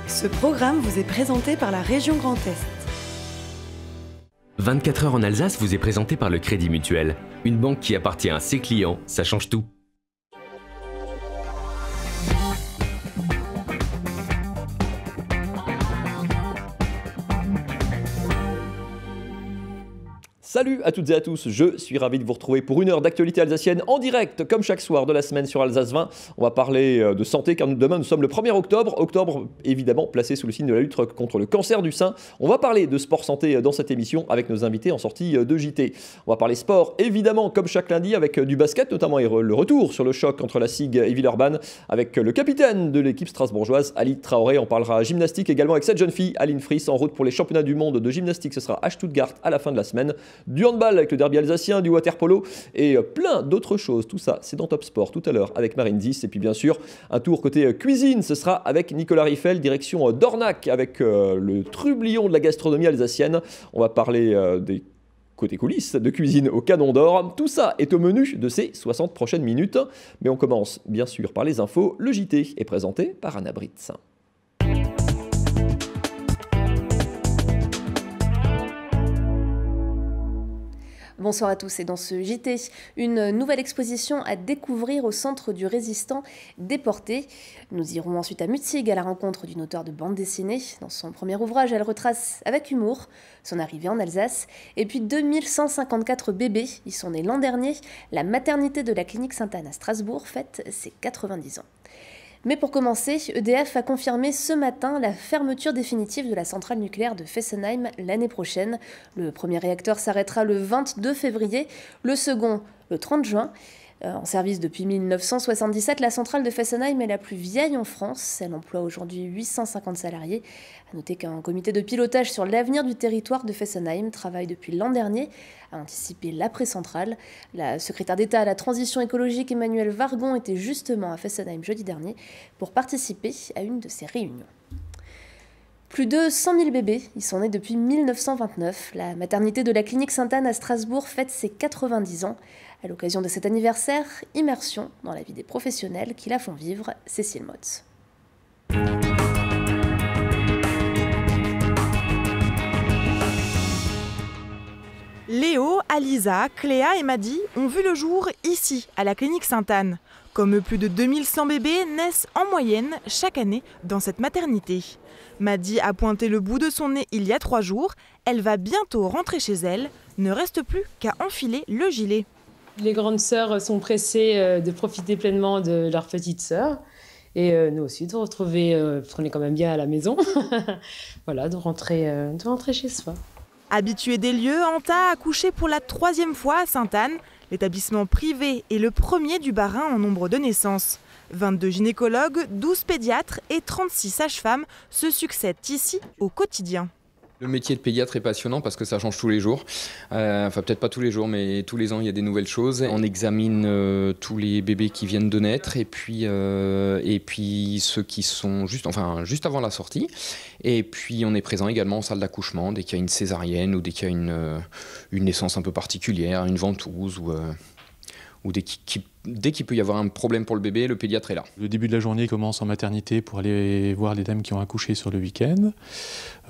Ce programme vous est présenté par la région Grand Est. 24 heures en Alsace vous est présenté par le Crédit Mutuel. Une banque qui appartient à ses clients, ça change tout. Salut à toutes et à tous, je suis ravi de vous retrouver pour une heure d'actualité alsacienne en direct, comme chaque soir de la semaine sur Alsace 20. On va parler de santé car demain nous sommes le 1er octobre. Octobre évidemment placé sous le signe de la lutte contre le cancer du sein. On va parler de sport santé dans cette émission avec nos invités en sortie de JT. On va parler sport évidemment comme chaque lundi avec du basket notamment et le retour sur le choc entre la SIG et Villeurbanne avec le capitaine de l'équipe strasbourgeoise Ali Traoré. On parlera gymnastique également avec cette jeune fille Aline Friss en route pour les championnats du monde de gymnastique. Ce sera à Stuttgart à la fin de la semaine. Du handball avec le derby alsacien, du waterpolo et plein d'autres choses. Tout ça, c'est dans Top Sport tout à l'heure avec Marine 10. Et puis bien sûr, un tour côté cuisine, ce sera avec Nicolas Riffel, direction d'Ornac avec le trublion de la gastronomie alsacienne. On va parler des côté coulisses de cuisine au Canon d'Or. Tout ça est au menu de ces 60 prochaines minutes. Mais on commence bien sûr par les infos. Le JT est présenté par Anna Britz. Bonsoir à tous et dans ce JT, une nouvelle exposition à découvrir au Centre du Résistant déporté. Nous irons ensuite à Mutzig à la rencontre d'une auteure de bande dessinée. Dans son premier ouvrage, elle retrace avec humour son arrivée en Alsace. Et puis 2154 bébés y sont nés l'an dernier. La maternité de la clinique Sainte-Anne à Strasbourg fête ses 90 ans. Mais pour commencer, EDF a confirmé ce matin la fermeture définitive de la centrale nucléaire de Fessenheim l'année prochaine. Le premier réacteur s'arrêtera le 22 février, le second le 30 juin. En service depuis 1977, la centrale de Fessenheim est la plus vieille en France. Elle emploie aujourd'hui 850 salariés. À noter qu'un comité de pilotage sur l'avenir du territoire de Fessenheim travaille depuis l'an dernier à anticiper l'après-centrale. La secrétaire d'État à la transition écologique Emmanuelle Wargon était justement à Fessenheim jeudi dernier pour participer à une de ces réunions. Plus de 100 000 bébés y sont nés depuis 1929. La maternité de la clinique Sainte-Anne à Strasbourg fête ses 90 ans. À l'occasion de cet anniversaire, immersion dans la vie des professionnels qui la font vivre, Cécile Motz. Léo, Alisa, Cléa et Madi ont vu le jour ici, à la clinique Sainte-Anne. Comme eux, plus de 2100 bébés naissent en moyenne chaque année dans cette maternité. Madi a pointé le bout de son nez il y a 3 jours. Elle va bientôt rentrer chez elle. Ne reste plus qu'à enfiler le gilet. Les grandes sœurs sont pressées de profiter pleinement de leur petite sœur. Et nous aussi, de retrouver, parce qu'on est quand même bien à la maison, voilà, de rentrer chez soi. Habituée des lieux, Anta a accouché pour la 3e fois à Sainte-Anne. L'établissement privé est le premier du Bas-Rhin en nombre de naissances. 22 gynécologues, 12 pédiatres et 36 sages-femmes se succèdent ici au quotidien. Le métier de pédiatre est passionnant parce que ça change tous les jours. Enfin, peut-être pas tous les jours, mais tous les ans, il y a des nouvelles choses. On examine tous les bébés qui viennent de naître et puis ceux qui sont juste avant la sortie. Et puis, on est présent également en salle d'accouchement dès qu'il y a une césarienne ou dès qu'il y a une naissance un peu particulière, une ventouse ou dès qu'il peut y avoir un problème pour le bébé, le pédiatre est là. Le début de la journée commence en maternité pour aller voir les dames qui ont accouché sur le week-end,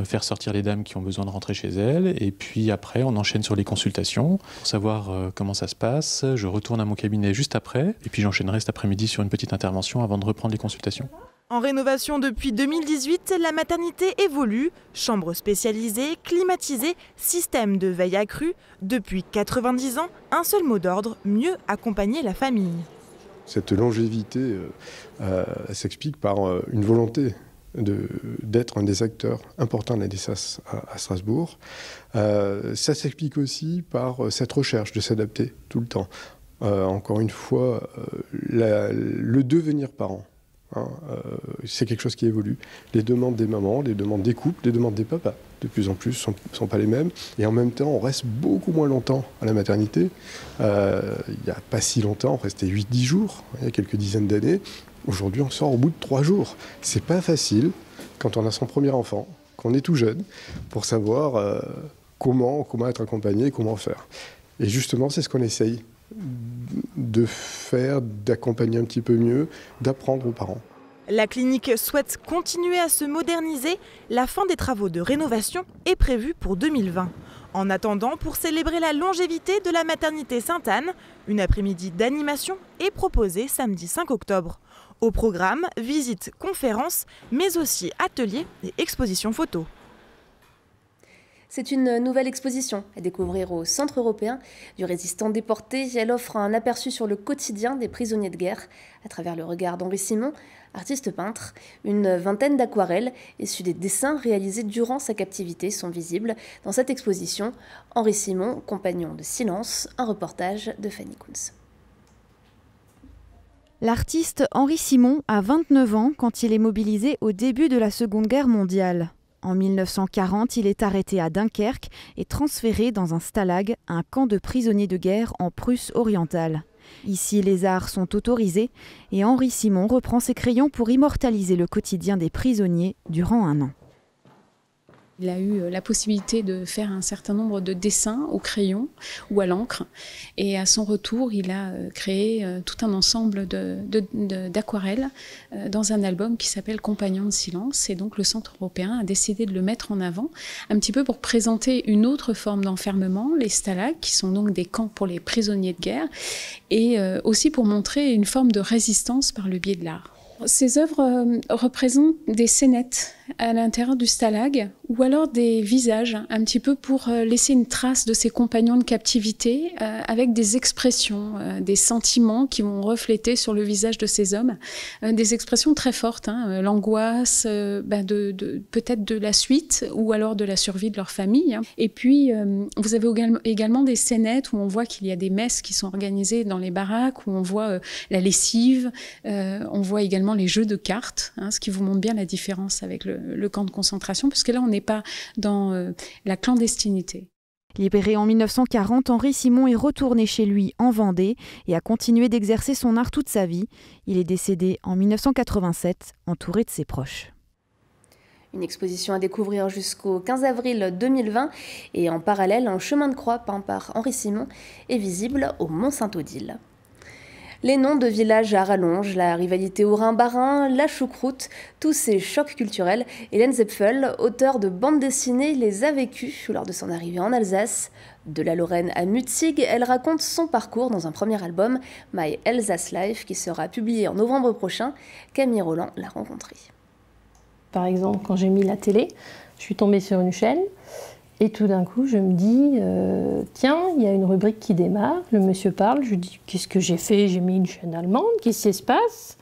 faire sortir les dames qui ont besoin de rentrer chez elles, et puis après on enchaîne sur les consultations pour savoir comment ça se passe. Je retourne à mon cabinet juste après, et puis j'enchaînerai cet après-midi sur une petite intervention avant de reprendre les consultations. En rénovation depuis 2018, la maternité évolue. Chambre spécialisée, climatisée, système de veille accru. Depuis 90 ans, un seul mot d'ordre, mieux accompagner la famille. Cette longévité s'explique par une volonté d'être un des acteurs importants de la naissance à Strasbourg. Ça s'explique aussi par cette recherche de s'adapter tout le temps. Encore une fois, le devenir parent. C'est quelque chose qui évolue. Les demandes des mamans, les demandes des couples, les demandes des papas, de plus en plus, sont pas les mêmes. Et en même temps, on reste beaucoup moins longtemps à la maternité. Il n'y a pas si longtemps, on restait 8-10 jours, il y a quelques dizaines d'années. Aujourd'hui, on sort au bout de 3 jours. C'est pas facile quand on a son premier enfant, qu'on est tout jeune, pour savoir comment être accompagné, comment faire. Et justement, c'est ce qu'on essaye de faire, d'accompagner un petit peu mieux, d'apprendre aux parents. La clinique souhaite continuer à se moderniser. La fin des travaux de rénovation est prévue pour 2020. En attendant, pour célébrer la longévité de la maternité Sainte-Anne, une après-midi d'animation est proposée samedi 5 octobre. Au programme, visites, conférences, mais aussi ateliers et expositions photos. C'est une nouvelle exposition à découvrir au Centre européen du résistant déporté. Elle offre un aperçu sur le quotidien des prisonniers de guerre à travers le regard d'Henri Simon, artiste peintre. Une vingtaine d'aquarelles issues des dessins réalisés durant sa captivité sont visibles dans cette exposition. Henri Simon, compagnon de silence, un reportage de Fanny Kunz. L'artiste Henri Simon a 29 ans quand il est mobilisé au début de la Seconde Guerre mondiale. En 1940, il est arrêté à Dunkerque et transféré dans un stalag, un camp de prisonniers de guerre en Prusse orientale. Ici, les arts sont autorisés et Henri Simon reprend ses crayons pour immortaliser le quotidien des prisonniers durant un an. Il a eu la possibilité de faire un certain nombre de dessins au crayon ou à l'encre. Et à son retour, il a créé tout un ensemble d'aquarelles dans un album qui s'appelle Compagnons de silence. Et donc le Centre européen a décidé de le mettre en avant, un petit peu pour présenter une autre forme d'enfermement, les stalags, qui sont donc des camps pour les prisonniers de guerre, et aussi pour montrer une forme de résistance par le biais de l'art. Ces œuvres représentent des scénettes à l'intérieur du stalag ou alors des visages, un petit peu pour laisser une trace de ces compagnons de captivité avec des expressions, des sentiments qui vont refléter sur le visage de ces hommes, des expressions très fortes, l'angoisse peut-être de la suite ou alors de la survie de leur famille. Et puis vous avez également des scénettes où on voit qu'il y a des messes qui sont organisées dans les baraques, où on voit la lessive, on voit également les jeux de cartes, ce qui vous montre bien la différence avec le camp de concentration, puisque là on n'est pas dans la clandestinité. Libéré en 1940, Henri Simon est retourné chez lui en Vendée et a continué d'exercer son art toute sa vie. Il est décédé en 1987, entouré de ses proches. Une exposition à découvrir jusqu'au 15 avril 2020 et en parallèle, un chemin de croix peint par Henri Simon est visible au Mont-Saint-Odile. Les noms de villages à rallonge, la rivalité au Rhin-Bas-Rhin, la choucroute, tous ces chocs culturels, Hélène Zepfel, auteure de bande dessinée, les a vécus lors de son arrivée en Alsace. De la Lorraine à Mutzig, elle raconte son parcours dans un premier album, My Alsace Life, qui sera publié en novembre prochain. Camille Roland l'a rencontrée. Par exemple, quand j'ai mis la télé, je suis tombée sur une chaîne. Et tout d'un coup, je me dis, tiens, il y a une rubrique qui démarre, le monsieur parle, je dis, qu'est-ce que j'ai fait? J'ai mis une chaîne allemande, qu'est-ce qui se passe?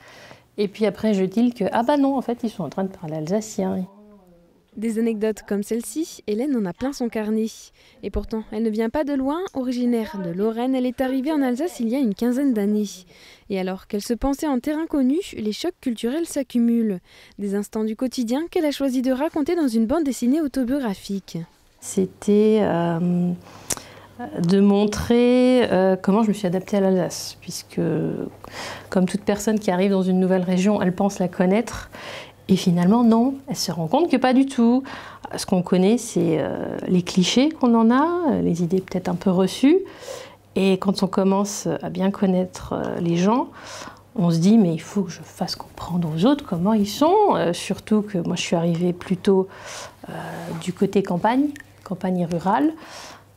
Et puis après, je dis que, ah bah non, en fait, ils sont en train de parler alsacien. Des anecdotes comme celle-ci, Hélène en a plein son carnet. Et pourtant, elle ne vient pas de loin, originaire de Lorraine, elle est arrivée en Alsace il y a une quinzaine d'années. Et alors qu'elle se pensait en terrain connu, les chocs culturels s'accumulent. Des instants du quotidien qu'elle a choisi de raconter dans une bande dessinée autobiographique. C'était de montrer comment je me suis adaptée à l'Alsace, puisque comme toute personne qui arrive dans une nouvelle région, elle pense la connaître, et finalement non, elle se rend compte que pas du tout. Ce qu'on connaît, c'est les clichés qu'on en a, les idées peut-être un peu reçues, et quand on commence à bien connaître les gens, on se dit mais il faut que je fasse comprendre aux autres comment ils sont, surtout que moi je suis arrivée plutôt du côté campagne rurale.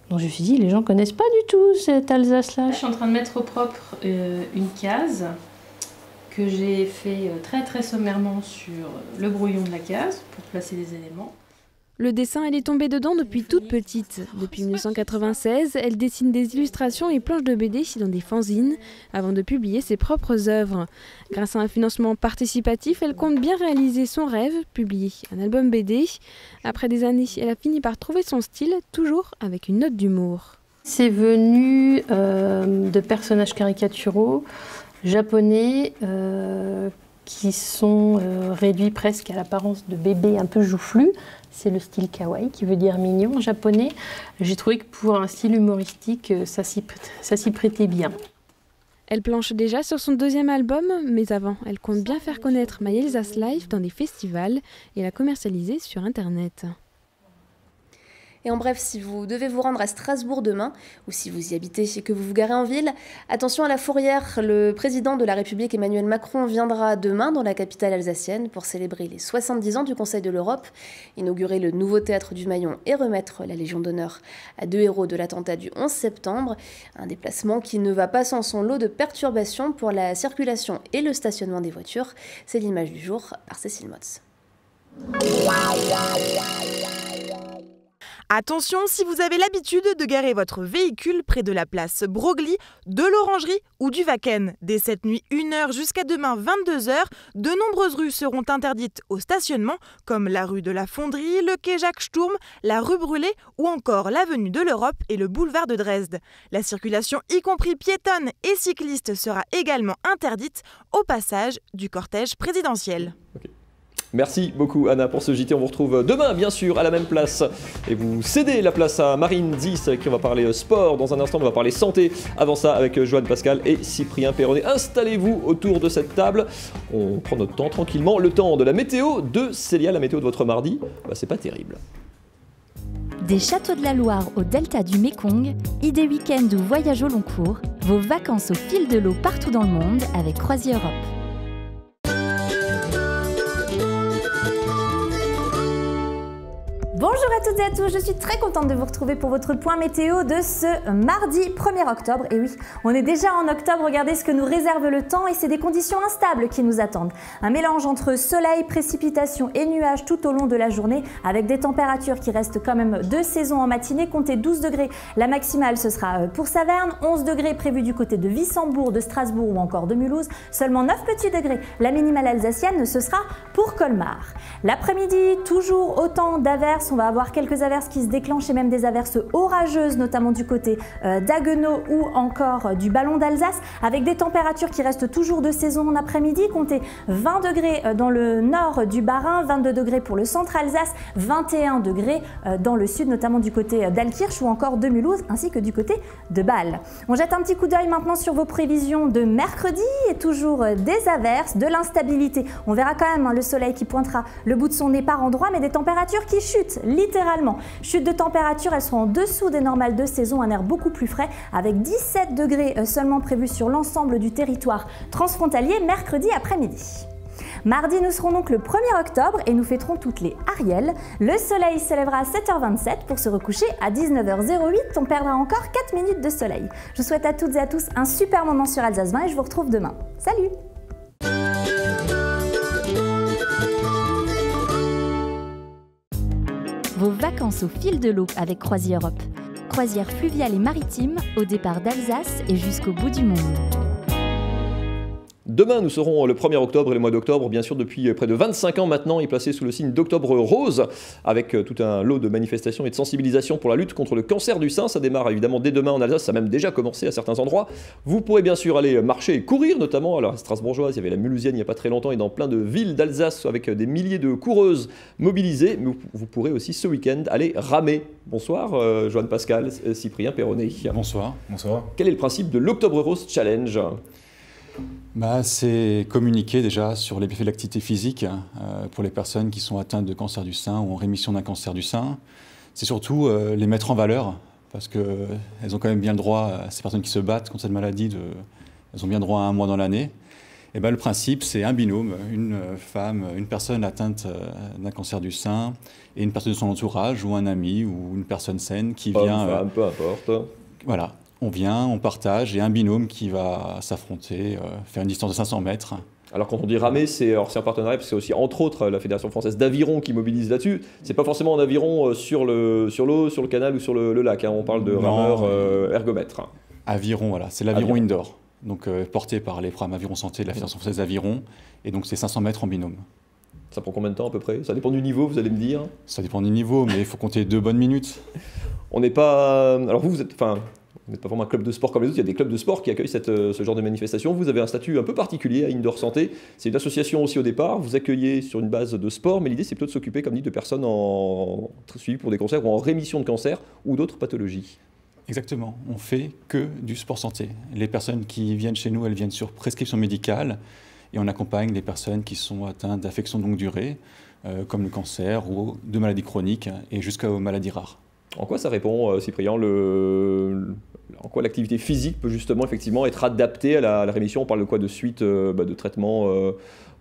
Donc je me suis dit, les gens ne connaissent pas du tout cette Alsace-là. Je suis en train de mettre au propre une case que j'ai fait très très sommairement sur le brouillon de la case pour placer les éléments. Le dessin, elle est tombée dedans depuis toute petite. Depuis 1996, elle dessine des illustrations et planches de BD dans des fanzines avant de publier ses propres œuvres. Grâce à un financement participatif, elle compte bien réaliser son rêve, publier un album BD. Après des années, elle a fini par trouver son style, toujours avec une note d'humour. C'est venu de personnages caricaturaux japonais qui sont réduits presque à l'apparence de bébés un peu joufflus. C'est le style kawaii, qui veut dire mignon en japonais. J'ai trouvé que pour un style humoristique, ça s'y prêtait bien. Elle planche déjà sur son deuxième album, mais avant, elle compte bien faire connaître My Alsace Life dans des festivals et la commercialiser sur Internet. Et en bref, si vous devez vous rendre à Strasbourg demain, ou si vous y habitez et que vous vous garez en ville, attention à la Fourrière. Le président de la République Emmanuel Macron viendra demain dans la capitale alsacienne pour célébrer les 70 ans du Conseil de l'Europe, inaugurer le nouveau théâtre du Maillon et remettre la Légion d'honneur à 2 héros de l'attentat du 11 septembre. Un déplacement qui ne va pas sans son lot de perturbations pour la circulation et le stationnement des voitures. C'est l'image du jour par Cécile Motz. Attention, si vous avez l'habitude de garer votre véhicule près de la place Broglie, de l'Orangerie ou du Wacken, dès cette nuit 1h jusqu'à demain 22h, de nombreuses rues seront interdites au stationnement, comme la rue de la Fonderie, le quai Jacques Sturm, la rue Brûlée ou encore l'avenue de l'Europe et le boulevard de Dresde. La circulation, y compris piétonne et cycliste, sera également interdite au passage du cortège présidentiel. Merci beaucoup Anna pour ce JT, on vous retrouve demain bien sûr à la même place et vous cédez la place à Marine 10 avec qui on va parler sport dans un instant, on va parler santé avant ça avec Joanne Pascal et Cyprien Perronnet. Installez-vous autour de cette table, on prend notre temps tranquillement, le temps de la météo de Célia, la météo de votre mardi, c'est pas terrible. Des châteaux de la Loire au delta du Mékong, idées week-end ou voyages au long cours, vos vacances au fil de l'eau partout dans le monde avec Croisière Europe. Bonjour à toutes et à tous, je suis très contente de vous retrouver pour votre point météo de ce mardi 1er octobre. Et oui, on est déjà en octobre, regardez ce que nous réserve le temps et c'est des conditions instables qui nous attendent. Un mélange entre soleil, précipitations et nuages tout au long de la journée avec des températures qui restent quand même de saison en matinée, comptez 12 degrés. La maximale ce sera pour Saverne, 11 degrés prévus du côté de Wissembourg, de Strasbourg ou encore de Mulhouse, seulement 9 petits degrés. La minimale alsacienne ce sera pour Colmar. L'après-midi, toujours autant d'averses. On va avoir quelques averses qui se déclenchent et même des averses orageuses, notamment du côté d'Haguenau ou encore du Ballon d'Alsace, avec des températures qui restent toujours de saison en après-midi. Comptez 20 degrés dans le nord du Bas-Rhin, 22 degrés pour le centre Alsace, 21 degrés dans le sud, notamment du côté d'Altkirch ou encore de Mulhouse, ainsi que du côté de Bâle. On jette un petit coup d'œil maintenant sur vos prévisions de mercredi et toujours des averses, de l'instabilité. On verra quand même le soleil qui pointera le bout de son nez par endroits, mais des températures qui chutent littéralement. Chute de température, elles seront en dessous des normales de saison, un air beaucoup plus frais avec 17 degrés seulement prévus sur l'ensemble du territoire transfrontalier mercredi après-midi. Mardi, nous serons donc le 1er octobre et nous fêterons toutes les Ariel. Le soleil se lèvera à 7h27 pour se recoucher à 19h08. On perdra encore 4 minutes de soleil. Je vous souhaite à toutes et à tous un super moment sur Alsace 20 et je vous retrouve demain. Salut! Vos vacances au fil de l'eau avec Croisière Europe. Croisière fluviale et maritime au départ d'Alsace et jusqu'au bout du monde. Demain, nous serons le 1er octobre et le mois d'octobre, bien sûr, depuis près de 25 ans maintenant, est placé sous le signe d'Octobre Rose, avec tout un lot de manifestations et de sensibilisation pour la lutte contre le cancer du sein. Ça démarre évidemment dès demain en Alsace, ça a même déjà commencé à certains endroits. Vous pourrez bien sûr aller marcher et courir, notamment à la Strasbourgeoise, il y avait la Mulhousienne il n'y a pas très longtemps, et dans plein de villes d'Alsace avec des milliers de coureuses mobilisées. Mais vous pourrez aussi ce week-end aller ramer. Bonsoir, Joanne Pascal, Cyprien Perronnet. Bonsoir, bonsoir. Quel est le principe de l'Octobre Rose Challenge ? C'est communiquer déjà sur les bienfaits de l'activité physique pour les personnes qui sont atteintes de cancer du sein ou en rémission d'un cancer du sein. C'est surtout les mettre en valeur parce qu'elles ont quand même bien le droit, ces personnes qui se battent contre cette maladie, elles ont bien droit à un mois dans l'année. Et le principe, c'est un binôme, une femme, une personne atteinte d'un cancer du sein et une personne de son entourage ou un ami ou une personne saine qui vient... Femme, peu importe. Voilà. On vient, on partage, et un binôme qui va s'affronter, faire une distance de 500 mètres. Alors quand on dit ramer, c'est un partenariat, parce que c'est aussi entre autres la Fédération Française d'Aviron qui mobilise là-dessus. C'est pas forcément en aviron sur l'eau, sur le canal ou sur le lac, on parle de rameurs ergomètres. Aviron, voilà, c'est l'aviron indoor, donc porté par les programmes Aviron Santé de la Fédération Française d'Aviron, et donc c'est 500 mètres en binôme. Ça prend combien de temps à peu près? Ça dépend du niveau, vous allez me dire. Ça dépend du niveau, mais il faut compter 2 bonnes minutes. On n'est pas... Alors vous êtes... Vous n'êtes pas vraiment un club de sport comme les autres, il y a des clubs de sport qui accueillent ce genre de manifestation. Vous avez un statut un peu particulier à Indoor Santé. C'est une association aussi au départ, vous accueillez sur une base de sport, mais l'idée c'est plutôt de s'occuper, comme dit, de personnes suivies pour des cancers ou en rémission de cancer ou d'autres pathologies. Exactement, on fait que du sport santé. Les personnes qui viennent chez nous, elles viennent sur prescription médicale et on accompagne les personnes qui sont atteintes d'affections de longue durée, comme le cancer ou de maladies chroniques et jusqu'aux maladies rares. En quoi ça répond, Cyprien, en quoi l'activité physique peut justement effectivement être adaptée à la rémission? On parle de quoi? De suite de traitement,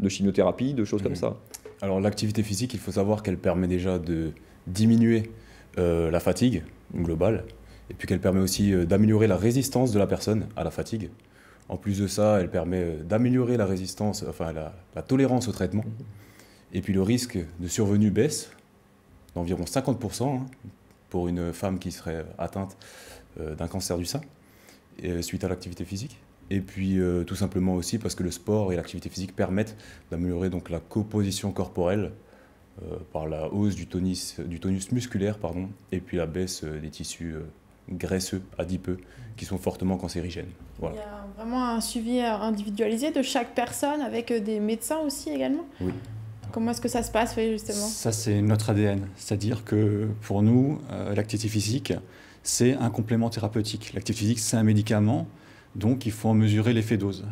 de chimiothérapie, de choses comme ça? Alors l'activité physique, il faut savoir qu'elle permet déjà de diminuer la fatigue globale, et puis qu'elle permet aussi d'améliorer la résistance de la personne à la fatigue. En plus de ça, elle permet d'améliorer la résistance, enfin la tolérance au traitement. Et puis le risque de survenue baisse d'environ 50% pour une femme qui serait atteinte d'un cancer du sein suite à l'activité physique. Et puis tout simplement aussi parce que le sport et l'activité physique permettent d'améliorer donc la composition corporelle par la hausse du tonus musculaire, et puis la baisse des tissus graisseux, adipeux, qui sont fortement cancérigènes. Voilà. Il y a vraiment un suivi individualisé de chaque personne avec des médecins aussi également? Oui. Comment est-ce que ça se passe, justement? Ça, c'est notre ADN. C'est-à-dire que pour nous, l'activité physique, c'est un complément thérapeutique. L'activité physique, c'est un médicament, donc il faut en mesurer l'effet dose.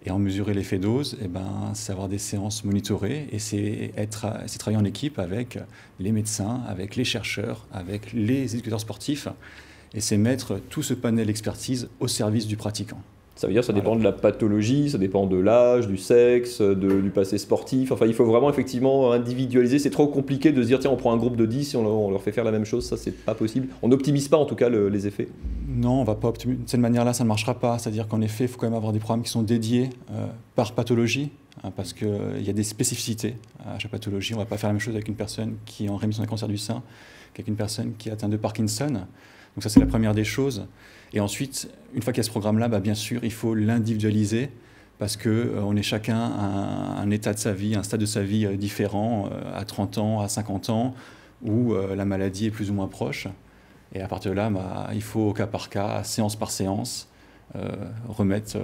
Et en mesurer l'effet dose, c'est avoir des séances monitorées et c'est travailler en équipe avec les médecins, avec les chercheurs, avec les éducateurs sportifs. Et c'est mettre tout ce panel d'expertise au service du pratiquant. Ça veut dire que ça dépend de la pathologie, ça dépend de l'âge, du sexe, du passé sportif. Enfin, il faut vraiment effectivement individualiser. C'est trop compliqué de se dire, tiens, on prend un groupe de 10 et on leur fait faire la même chose. Ça, c'est pas possible. On n'optimise pas en tout cas les effets. Non, on va pas optimiser. De cette manière-là, ça ne marchera pas. C'est-à-dire qu'en effet, il faut quand même avoir des programmes qui sont dédiés par pathologie, parce qu'il y a des spécificités à chaque pathologie. On ne va pas faire la même chose avec une personne qui est en rémission d'un cancer du sein qu'avec une personne qui est atteinte de Parkinson. Donc ça, c'est la première des choses. Et ensuite, une fois qu'il y a ce programme-là, bien sûr, il faut l'individualiser parce qu'on est chacun à un état de sa vie, un stade de sa vie différent, à 30 ans, à 50 ans, où la maladie est plus ou moins proche. Et à partir de là, il faut au cas par cas, séance par séance, remettre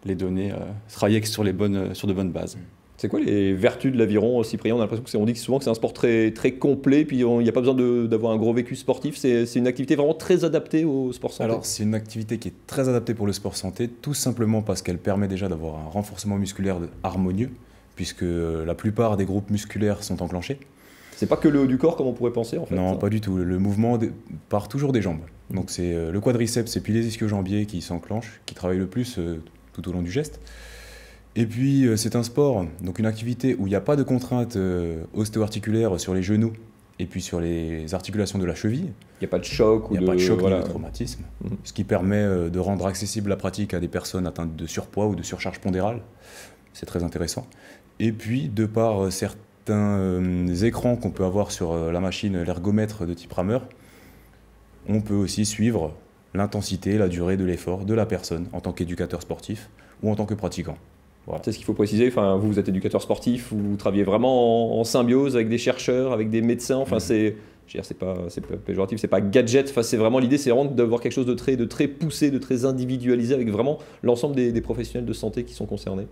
les données, travailler sur de bonnes bases. C'est quoi les vertus de l'aviron, Cyprien? On a l'impression on dit souvent que c'est un sport très, très complet, puis il n'y a pas besoin d'avoir un gros vécu sportif. C'est une activité vraiment très adaptée au sport santé. Alors c'est une activité qui est très adaptée pour le sport santé, tout simplement parce qu'elle permet déjà d'avoir un renforcement musculaire harmonieux, puisque la plupart des groupes musculaires sont enclenchés. C'est pas que le haut du corps comme on pourrait penser en fait? Non, pas du tout. Le mouvement part toujours des jambes. Donc c'est le quadriceps et puis les ischio-jambiers qui s'enclenchent, qui travaillent le plus tout au long du geste. Et puis c'est un sport, donc une activité où il n'y a pas de contrainte ostéo-articulaire sur les genoux et puis sur les articulations de la cheville. Il n'y a pas de choc ou de traumatisme, ce qui permet de rendre accessible la pratique à des personnes atteintes de surpoids ou de surcharge pondérale. C'est très intéressant. Et puis, de par certains écrans qu'on peut avoir sur la machine, l'ergomètre de type rameur, on peut aussi suivre l'intensité, la durée de l'effort de la personne en tant qu'éducateur sportif ou en tant que pratiquant. Voilà. C'est ce qu'il faut préciser. Enfin, vous êtes éducateur sportif, vous travaillez vraiment en symbiose avec des chercheurs, avec des médecins. Enfin, c'est pas péjoratif, c'est pas gadget. Enfin, c'est vraiment l'idée, c'est vraiment d'avoir quelque chose de très poussé, de très individualisé, avec vraiment l'ensemble des professionnels de santé qui sont concernés.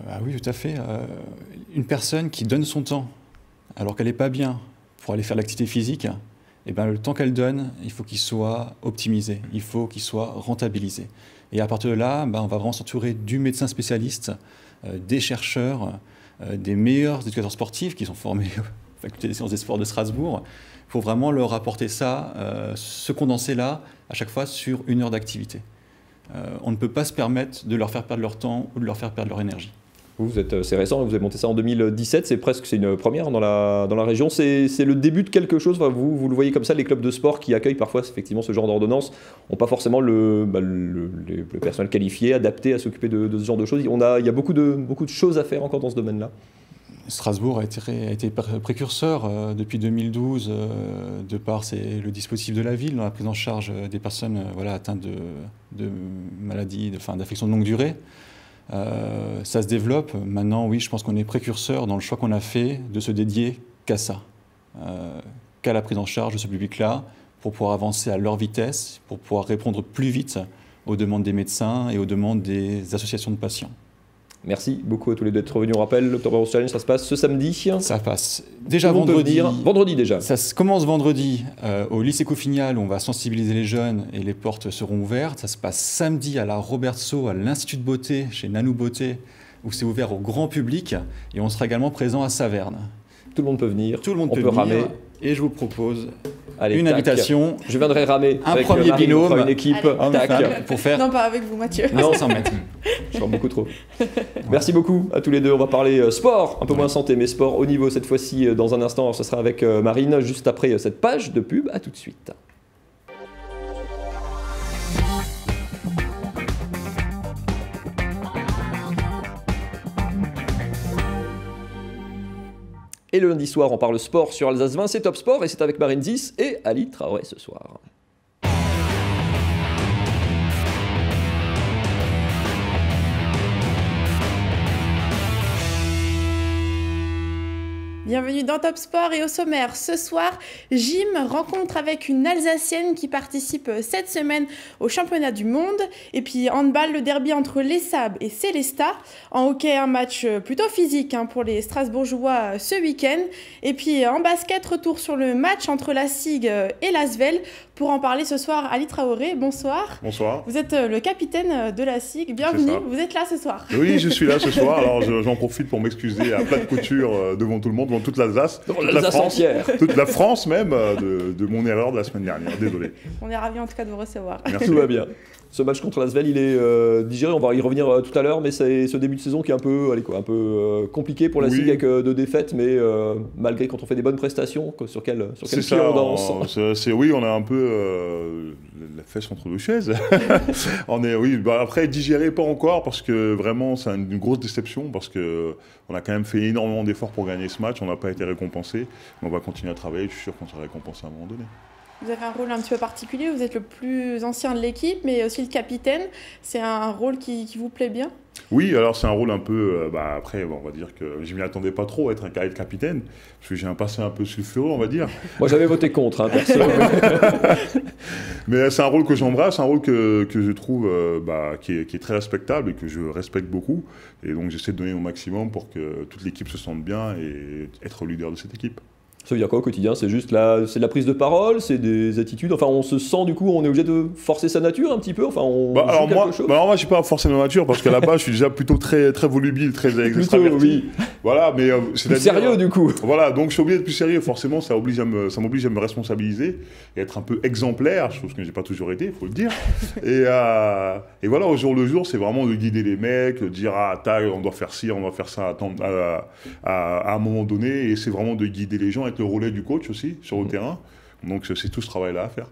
Ah oui, tout à fait. Une personne qui donne son temps, alors qu'elle n'est pas bien, pour aller faire l'activité physique, le temps qu'elle donne, il faut qu'il soit optimisé, il faut qu'il soit rentabilisé. Et à partir de là, on va vraiment s'entourer du médecin spécialiste, des chercheurs, des meilleurs éducateurs sportifs qui sont formés à la faculté des sciences des sports de Strasbourg, pour vraiment leur apporter ça, ce condensé-là, à chaque fois sur 1 heure d'activité. On ne peut pas se permettre de leur faire perdre leur temps ou de leur faire perdre leur énergie. C'est récent, vous avez monté ça en 2017, c'est une première dans la région. C'est le début de quelque chose. Enfin, vous le voyez comme ça, les clubs de sport qui accueillent parfois effectivement ce genre d'ordonnance n'ont pas forcément le personnel qualifié, adapté à s'occuper de ce genre de choses. Il y a beaucoup de choses à faire encore dans ce domaine-là. Strasbourg a été précurseur depuis 2012 de par le dispositif de la ville dans la prise en charge des personnes atteintes de maladies, d'affections de longue durée. Ça se développe. Maintenant, oui, je pense qu'on est précurseur dans le choix qu'on a fait de se dédier qu'à ça, qu'à la prise en charge de ce public-là, pour pouvoir avancer à leur vitesse, pour pouvoir répondre plus vite aux demandes des médecins et aux demandes des associations de patients. Merci beaucoup à tous les deux d'être venus. On rappelle, l'October Rose Challenge, ça se passe ce samedi. Ça passe déjà vendredi. Vendredi déjà. Ça commence vendredi au lycée Couffignal, où on va sensibiliser les jeunes et les portes seront ouvertes. Ça se passe samedi à la Robertso, à l'Institut de Beauté, chez Nanou Beauté, où c'est ouvert au grand public. Et on sera également présent à Saverne. Tout le monde peut venir. Tout le monde peut venir. ramer. Et je vous propose Allez, une tac. invitation. Je viendrai ramer un avec premier Marine, binôme, on fera une équipe, tac. pour faire Non, pas avec vous, Mathieu. 100 mètres. Je sens beaucoup trop. Merci beaucoup à tous les deux. On va parler sport, un peu moins santé, mais sport haut niveau cette fois-ci dans un instant. Alors, ce sera avec Marine juste après cette page de pub. À tout de suite. Et le lundi soir, on parle sport sur Alsace 20, c'est Top Sport et c'est avec Marine Zis et Ali Traoré ce soir. Bienvenue dans Top Sport et au sommaire. Ce soir, gym, rencontre avec une Alsacienne qui participe cette semaine au championnat du monde. Et puis handball, le derby entre Les Sables et Célestat. En hockey, un match plutôt physique pour les Strasbourgeois ce week-end. Et puis en basket, retour sur le match entre la SIG et l'Asvel. Pour en parler ce soir, Ali Traoré, bonsoir. Bonsoir. Vous êtes le capitaine de la SIG, bienvenue, vous êtes là ce soir. Oui, je suis là ce soir, alors j'en profite pour m'excuser à plat de couture devant tout le monde, devant toute l'Alsace, toute la France même, de mon erreur de la semaine dernière, désolé. On est ravis en tout cas de vous recevoir. Merci. Tout va bien. Ce match contre l'Asvel, il est digéré, on va y revenir tout à l'heure, mais c'est ce début de saison qui est un peu compliqué pour la SIG avec 2 défaites, mais malgré quand on fait des bonnes prestations, sur quel pied on danse. Oui, on a un peu la fesse entre 2 chaises. Après, digéré pas encore, parce que vraiment c'est une grosse déception, parce qu'on a quand même fait énormément d'efforts pour gagner ce match, on n'a pas été récompensé, mais on va continuer à travailler, je suis sûr qu'on sera récompensé à un moment donné. Vous avez un rôle un petit peu particulier, vous êtes le plus ancien de l'équipe, mais aussi le capitaine. C'est un rôle qui vous plaît bien ? Oui, alors c'est un rôle un peu... après, on va dire que je m'y attendais pas trop à être un carré de capitaine, parce que j'ai un passé un peu sulfureux, on va dire. Moi, j'avais voté contre, perso. Mais c'est un rôle que j'embrasse, un rôle que je trouve qui est très respectable et que je respecte beaucoup. Et donc, j'essaie de donner au maximum pour que toute l'équipe se sente bien et être leader de cette équipe. Ça veut dire quoi au quotidien? C'est juste c'est de la prise de parole, c'est des attitudes, enfin on se sent du coup, on est obligé de forcer sa nature un petit peu, enfin on alors moi je suis pas forcé ma nature parce qu'à la base je suis déjà plutôt très volubile, très extraverti. Oui. Voilà, mais plus sérieux du coup. Voilà, donc je suis obligé d'être plus sérieux, forcément ça m'oblige à me responsabiliser et être un peu exemplaire, chose que j'ai pas toujours été, il faut le dire. et voilà, au jour le jour, c'est vraiment de guider les mecs, de dire on doit faire ci, on doit faire ça à un moment donné, et c'est vraiment de guider les gens, être le relais du coach aussi sur le terrain. Donc c'est tout ce travail-là à faire.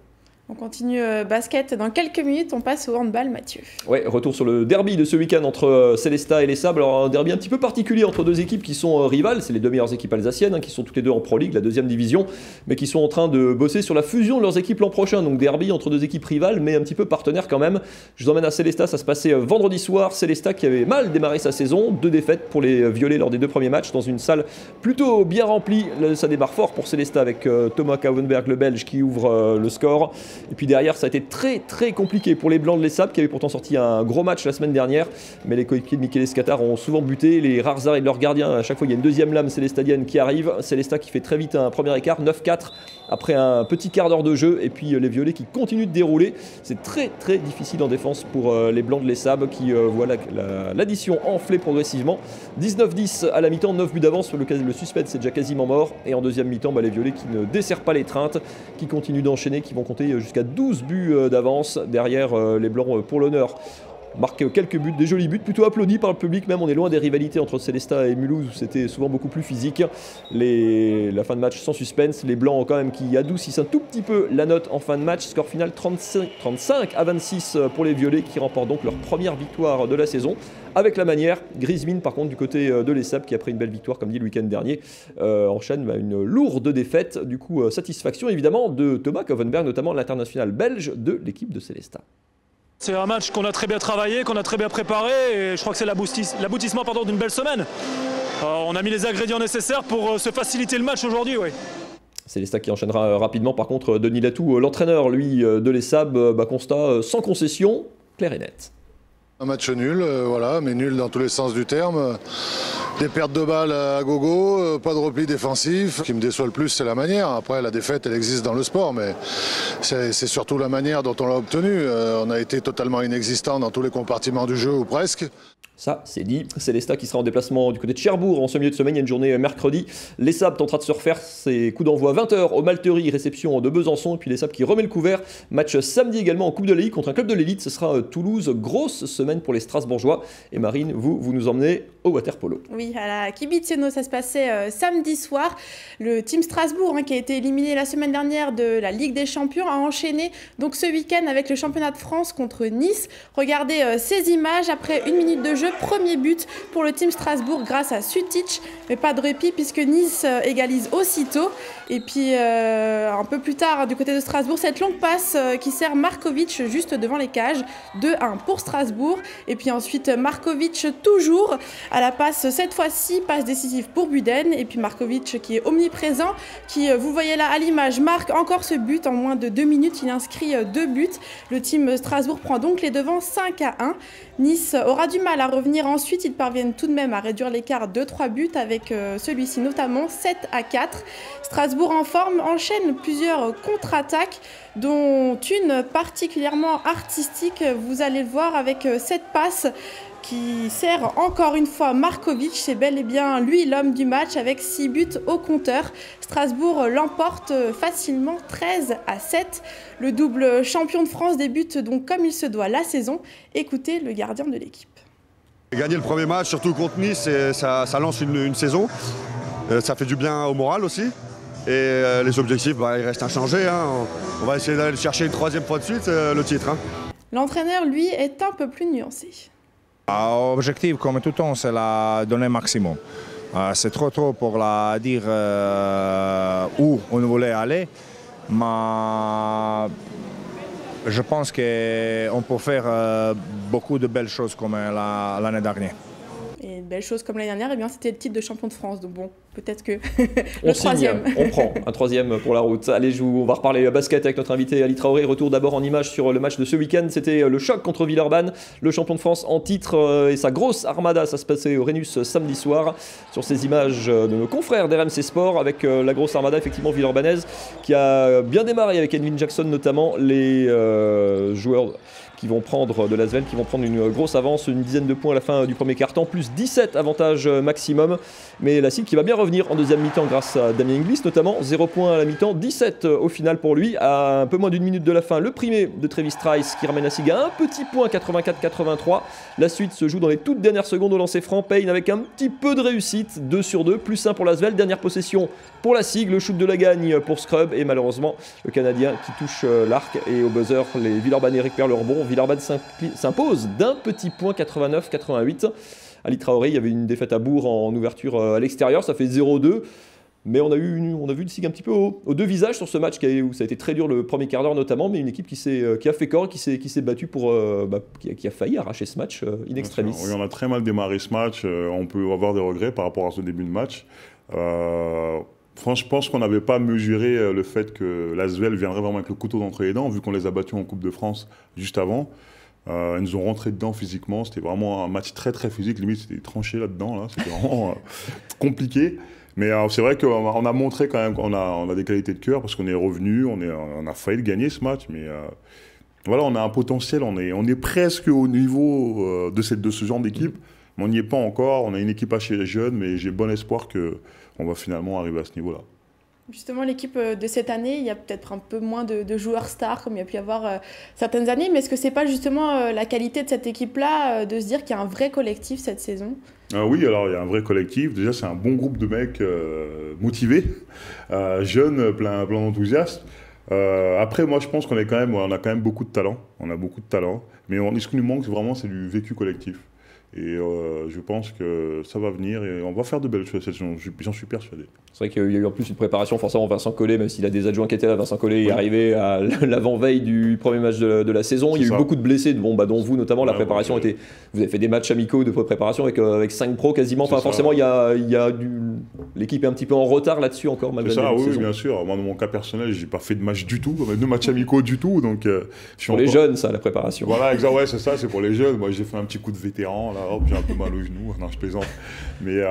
On continue basket dans quelques minutes, on passe au handball, Mathieu. Ouais, retour sur le derby de ce week-end entre Célestat et les Sables. Alors un derby un petit peu particulier entre 2 équipes qui sont rivales, c'est les 2 meilleures équipes alsaciennes, qui sont toutes les 2 en Pro League, la 2e division, mais qui sont en train de bosser sur la fusion de leurs équipes l'an prochain. Donc derby entre 2 équipes rivales, mais un petit peu partenaires quand même. Je vous emmène à Célestat, ça se passait vendredi soir. Célestat qui avait mal démarré sa saison, 2 défaites pour les Violets lors des 2 premiers matchs, dans une salle plutôt bien remplie. Ça démarre fort pour Célestat avec Thomas Kauwenberg, le Belge, qui ouvre le score. Et puis derrière, ça a été très compliqué pour les Blancs de Les Sables qui avaient pourtant sorti un gros match la semaine dernière, mais les coéquipiers de Michele Scatar ont souvent buté, les rares arrêts de leurs gardiens, à chaque fois il y a une deuxième lame célestadienne qui arrive. Célestat qui fait très vite un premier écart, 9-4 après un petit quart d'heure de jeu, et puis les Violets qui continuent de dérouler. C'est très difficile en défense pour les Blancs de Les Sables qui voient l'addition enfler progressivement. 19-10 à la mi-temps, 9 buts d'avance, le suspense c'est déjà quasiment mort, et en deuxième mi-temps les Violets qui ne desserrent pas l'étreinte, qui continuent d'enchaîner, qui vont compter jusqu'à 12 buts d'avance derrière les Blancs pour l'honneur. Marque quelques buts, des jolis buts, plutôt applaudis par le public même. On est loin des rivalités entre Célestat et Mulhouse où c'était souvent beaucoup plus physique. La fin de match sans suspense, les Blancs quand même qui adoucissent un tout petit peu la note en fin de match. Score final 35-26 pour les Violets qui remportent donc leur première victoire de la saison. Avec la manière, Grismine par contre du côté de Les Sables qui après une belle victoire comme dit le week-end dernier enchaîne une lourde défaite. Du coup satisfaction évidemment de Thomas Kauwenberg, notamment l'international belge de l'équipe de Célestat. C'est un match qu'on a très bien travaillé, qu'on a très bien préparé et je crois que c'est l'aboutissement d'une belle semaine. On a mis les ingrédients nécessaires pour se faciliter le match aujourd'hui. Oui. Célestat qui enchaînera rapidement. Par contre, Denis Latou, l'entraîneur lui de Les Sables, constat sans concession, clair et net. Un match nul, mais nul dans tous les sens du terme. Des pertes de balles à gogo, pas de repli défensif. Ce qui me déçoit le plus, c'est la manière. Après, la défaite, elle existe dans le sport, mais c'est surtout la manière dont on l'a obtenue. On a été totalement inexistant dans tous les compartiments du jeu, ou presque. Ça, c'est dit. Célestat qui sera en déplacement du côté de Cherbourg en ce milieu de semaine. Il y a une journée mercredi. Les Sables tentera de se refaire ses coups d'envoi 20h au Malterie, réception de Besançon. Et puis les Sables qui remet le couvert. Match samedi également en Coupe de la Ligue contre un club de l'élite. Ce sera Toulouse. Grosse semaine pour les Strasbourgeois. Et Marine, vous nous emmenez au waterpolo. Oui, à la Kibitseno, ça se passait samedi soir. Le Team Strasbourg, qui a été éliminé la semaine dernière de la Ligue des Champions, a enchaîné donc ce week-end avec le championnat de France contre Nice. Regardez ces images après 1 minute de jeu. Premier but pour le Team Strasbourg grâce à Sutic, mais pas de répit puisque Nice égalise aussitôt. Et puis un peu plus tard, du côté de Strasbourg, cette longue passe qui sert Markovic juste devant les cages. 2-1 pour Strasbourg. Et puis ensuite Markovic toujours à la passe, cette fois-ci passe décisive pour Buden. Et puis Markovic qui est omniprésent, qui vous voyez là à l'image marque encore ce but en moins de 2 minutes. Il inscrit 2 buts. Le Team Strasbourg prend donc les devants 5-1. Nice aura du mal à revenir ensuite. Ils parviennent tout de même à réduire l'écart de 3 buts avec celui-ci notamment 7-4. Strasbourg en forme enchaîne plusieurs contre-attaques dont une particulièrement artistique. Vous allez le voir avec cette passe qui sert encore une fois Markovic. C'est bel et bien lui l'homme du match avec 6 buts au compteur. Strasbourg l'emporte facilement 13-7. Le double champion de France débute donc comme il se doit la saison. Écoutez le gardien de l'équipe. Gagner le premier match, surtout contre Nice, ça lance une saison. Ça fait du bien au moral aussi. Et les objectifs, ils restent inchangés. On va essayer d'aller chercher une 3e fois de suite le titre. L'entraîneur, lui, est un peu plus nuancé. L'objectif, comme tout le temps, c'est la donner maximum. C'est trop tôt pour dire où on voulait aller, mais je pense qu'on peut faire beaucoup de belles choses comme l'année dernière. Et une belle chose comme l'année dernière, eh bien, c'était le titre de champion de France. Donc bon, peut-être que le troisième. On prend un 3e pour la route. Allez, on va reparler basket avec notre invité Ali Traoré. Retour d'abord en image sur le match de ce week-end. C'était le choc contre Villeurbanne, le champion de France en titre et sa grosse armada. Ça se passait au Rhenus samedi soir. Sur ces images de nos confrères d'RMC Sport avec la grosse armada, effectivement villeurbannaise, qui a bien démarré avec Edwin Jackson notamment. Les joueurs qui vont prendre de l'Asvel, qui vont prendre une grosse avance, une dizaine de points à la fin du premier quart-temps, plus 17 avantages maximum. Mais la cible qui va bien revenir en deuxième mi-temps grâce à Damien Inglis notamment, 0 points à la mi-temps, 17 au final pour lui, à un peu moins d'une minute de la fin. Le primé de Travis Trice qui ramène la SIG à un petit point, 84-83. La suite se joue dans les toutes dernières secondes au lancer franc. Payne avec un petit peu de réussite, 2 sur 2, plus 1 pour l'Asvel. Dernière possession pour la SIG, le shoot de la gagne pour Scrub et malheureusement le Canadien qui touche l'arc et au buzzer, les Villeurbanais récupèrent le rebond. Villeurbanne s'impose d'un petit point, 89-88. Ali Traoré, il y avait une défaite à Bourg en ouverture à l'extérieur, ça fait 0-2. Mais on a vu le SIG un petit peu aux deux visages sur ce match où ça a été très dur le premier quart d'heure notamment, mais une équipe qui a fait corps, qui s'est battue qui a failli arracher ce match in extremis. Oui, on a très mal démarré ce match, on peut avoir des regrets par rapport à ce début de match. Franchement, je pense qu'on n'avait pas mesuré le fait que l'Asvel viendrait vraiment avec le couteau d'entre les dents, vu qu'on les a battus en Coupe de France juste avant. Ils nous ont rentré dedans physiquement, c'était vraiment un match très très physique, limite c'était tranché là-dedans, c'était vraiment compliqué. Mais c'est vrai qu'on a montré quand même qu'on a des qualités de cœur, parce qu'on est revenu, on a failli gagner ce match, mais voilà, on a un potentiel, on est presque au niveau de ce genre d'équipe, mais on n'y est pas encore, on a une équipe assez jeune, mais j'ai bon espoir qu'on va finalement arriver à ce niveau-là. Justement, l'équipe de cette année, il y a peut-être un peu moins de joueurs stars comme il y a pu y avoir certaines années, mais est-ce que c'est pas justement la qualité de cette équipe-là de se dire qu'il y a un vrai collectif cette saison ? Oui, alors il y a un vrai collectif. Déjà, c'est un bon groupe de mecs motivés, jeunes, plein d'enthousiasme. Après, moi, je pense qu'on a quand même beaucoup de talent. On a beaucoup de talent, mais ce qui nous manque vraiment, c'est du vécu collectif. Et je pense que ça va venir et on va faire de belles choses cette saison, j'en suis persuadé. C'est vrai qu'il y a eu en plus une préparation, forcément Vincent Collet, même s'il a des adjoints qui étaient là, Vincent Collet est arrivé à l'avant-veille du premier match de la saison. Il y a eu beaucoup de blessés, dont vous notamment. La préparation était. Vous avez fait des matchs amicaux de préparation avec 5 pros quasiment. Enfin, forcément, l'équipe est un petit peu en retard là-dessus encore, malgré ça. Oui, bien sûr. Moi, dans mon cas personnel, j'ai pas fait de match du tout, de matchs amicaux du tout. Donc, pour les jeunes, ça, la préparation. Voilà, exactement. Ouais, c'est ça, c'est pour les jeunes. Moi, j'ai fait un petit coup de vétéran, là, hop, j'ai un peu mal au genou. Non, je plaisante. Mais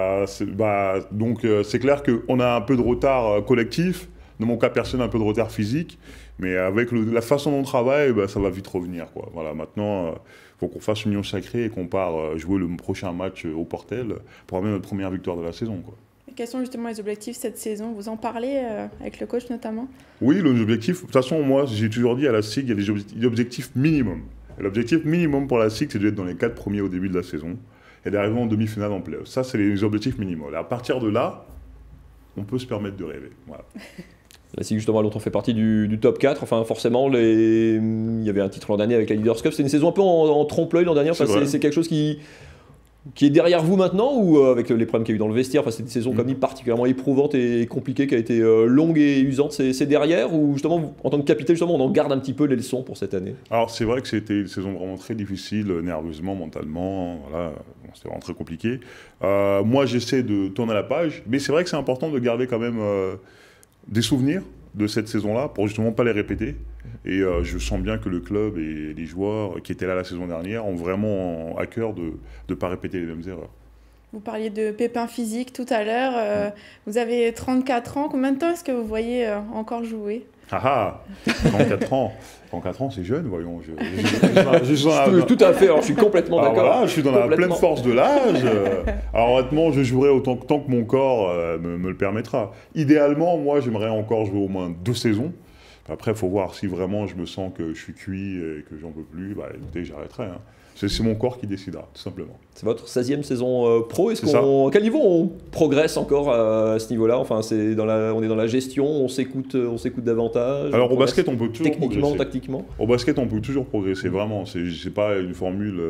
donc, c'est clair qu'on a un peu de retard collectif. dans mon cas personnel, un peu de retard physique. Mais avec la façon dont on travaille, ça va vite revenir, quoi. Voilà, maintenant, faut qu'on fasse une union sacrée et qu'on part jouer le prochain match au Portel pour avoir notre première victoire de la saison, quoi. Et quels sont justement les objectifs cette saison? Vous en parlez avec le coach notamment? Oui, les objectifs. De toute façon, moi, j'ai toujours dit à la SIG, il y a des objectifs minimum. L'objectif minimum pour la SIG, c'est d'être dans les 4 premiers au début de la saison et d'arriver en demi-finale en play-off. Ça, c'est les objectifs minimums. Et à partir de là, on peut se permettre de rêver. Voilà. La SIG, justement, dont on fait partie du top 4. Enfin, forcément, il y avait un titre l'an dernier avec la Leaders Cup. C'est une saison un peu en trompe-l'œil l'an dernier. Enfin, c'est quelque chose qui est derrière vous maintenant, ou avec les problèmes qu'il y a eu dans le vestiaire, c'est une saison comme particulièrement éprouvante et compliquée, qui a été longue et usante, c'est derrière, ou justement, en tant que capitaine, justement, on en garde un petit peu les leçons pour cette année? Alors c'est vrai que c'était une saison vraiment très difficile, nerveusement, mentalement, voilà, c'était vraiment très compliqué. Moi j'essaie de tourner la page, mais c'est vrai que c'est important de garder quand même des souvenirs de cette saison-là, pour justement pas les répéter. Et je sens bien que le club et les joueurs qui étaient là la saison dernière ont vraiment à cœur de ne pas répéter les mêmes erreurs. Vous parliez de pépins physiques tout à l'heure. Vous avez 34 ans. Combien de temps est-ce que vous voyez encore jouer? 34 ans. 34 ans, c'est jeune, voyons. Tout à fait, alors je suis complètement d'accord. Voilà, je suis dans la pleine force de l'âge. Alors honnêtement, je jouerai autant tant que mon corps me le permettra. Idéalement, moi, j'aimerais encore jouer au moins 2 saisons. Après, il faut voir si vraiment je me sens que je suis cuit et que j'en peux plus. Écoutez, j'arrêterai. Hein. C'est mon corps qui décidera, tout simplement. C'est votre 16e saison pro. À quel niveau on progresse encore à ce niveau-là? Enfin, on est dans la gestion, on s'écoute davantage. Alors au basket, on peut toujours techniquement, progresser. Tactiquement. Au basket, on peut toujours progresser, vraiment. C'est pas une formule